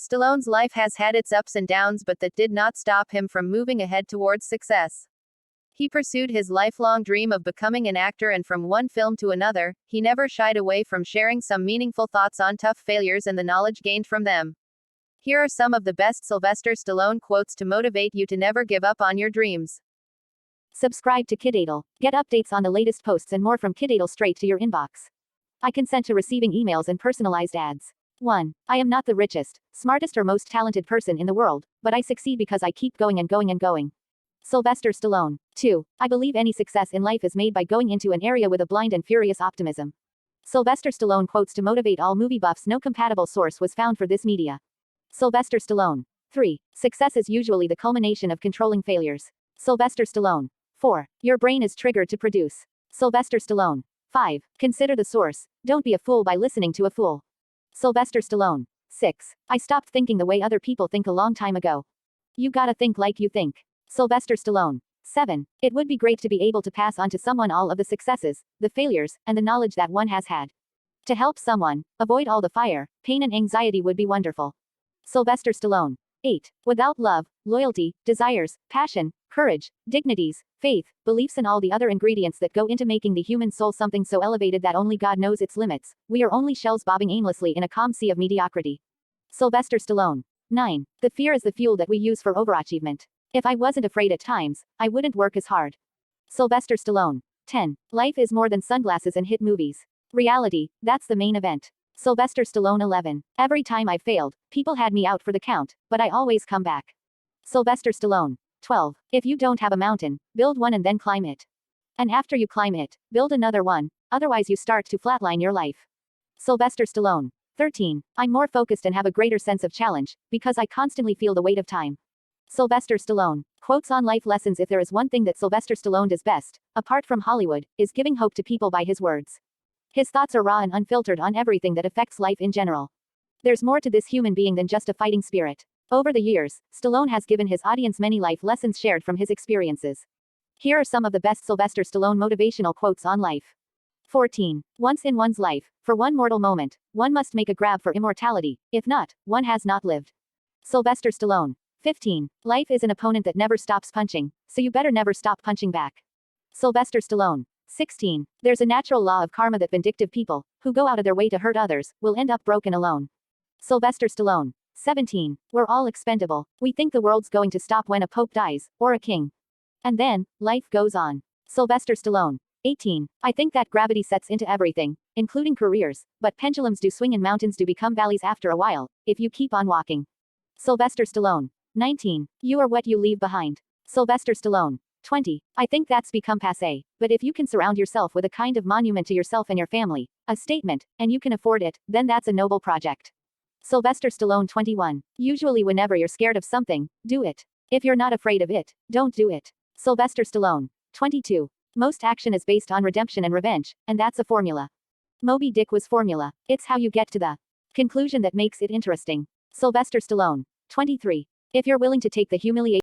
Stallone's life has had its ups and downs, but that did not stop him from moving ahead towards success. He pursued his lifelong dream of becoming an actor, and from one film to another, he never shied away from sharing some meaningful thoughts on tough failures and the knowledge gained from them. Here are some of the best Sylvester Stallone quotes to motivate you to never give up on your dreams. Subscribe to Kidadle. Get updates on the latest posts and more from Kidadle straight to your inbox. I consent to receiving emails and personalized ads. 1. I am not the richest, smartest or most talented person in the world, but I succeed because I keep going and going and going. Sylvester Stallone. 2. I believe any success in life is made by going into an area with a blind and furious optimism. Sylvester Stallone quotes to motivate all movie buffs. No compatible source was found for this media. Sylvester Stallone. 3. Success is usually the culmination of controlling failures. Sylvester Stallone. 4. Your brain is triggered to produce. Sylvester Stallone. 5. Consider the source. Don't be a fool by listening to a fool. Sylvester Stallone. 6. I stopped thinking the way other people think a long time ago. You gotta think like you think. Sylvester Stallone. 7. It would be great to be able to pass on to someone all of the successes, the failures, and the knowledge that one has had. To help someone avoid all the fire, pain, and anxiety would be wonderful. Sylvester Stallone. 8. Without love, loyalty, desires, passion, courage, dignities, faith, beliefs, and all the other ingredients that go into making the human soul something so elevated that only God knows its limits, we are only shells bobbing aimlessly in a calm sea of mediocrity. Sylvester Stallone. 9. The fear is the fuel that we use for overachievement. If I wasn't afraid at times, I wouldn't work as hard. Sylvester Stallone. 10. Life is more than sunglasses and hit movies. Reality, that's the main event. Sylvester Stallone. 11. Every time I failed, people had me out for the count, but I always come back. Sylvester Stallone. 12. If you don't have a mountain, build one and then climb it. And after you climb it, build another one, otherwise you start to flatline your life. Sylvester Stallone. 13. I'm more focused and have a greater sense of challenge, because I constantly feel the weight of time. Sylvester Stallone. Quotes on life lessons. If there is one thing that Sylvester Stallone does best, apart from Hollywood, is giving hope to people by his words. His thoughts are raw and unfiltered on everything that affects life in general. There's more to this human being than just a fighting spirit. Over the years, Stallone has given his audience many life lessons shared from his experiences. Here are some of the best Sylvester Stallone motivational quotes on life. 14. Once in one's life, for one mortal moment, one must make a grab for immortality. If not, one has not lived. Sylvester Stallone. 15. Life is an opponent that never stops punching, so you better never stop punching back. Sylvester Stallone. 16. There's a natural law of karma that vindictive people, who go out of their way to hurt others, will end up broken alone. Sylvester Stallone. 17. We're all expendable. We think the world's going to stop when a pope dies, or a king. And then, life goes on. Sylvester Stallone. 18. I think that gravity sets into everything, including careers, but pendulums do swing and mountains do become valleys after a while, if you keep on walking. Sylvester Stallone. 19. You are what you leave behind. Sylvester Stallone. 20. I think that's become passé, but if you can surround yourself with a kind of monument to yourself and your family, a statement, and you can afford it, then that's a noble project. Sylvester Stallone. 21. Usually whenever you're scared of something, do it. If you're not afraid of it, don't do it. Sylvester Stallone. 22. Most action is based on redemption and revenge, and that's a formula. Moby Dick was formula. It's how you get to the conclusion that makes it interesting. Sylvester Stallone. 23. If you're willing to take the humiliation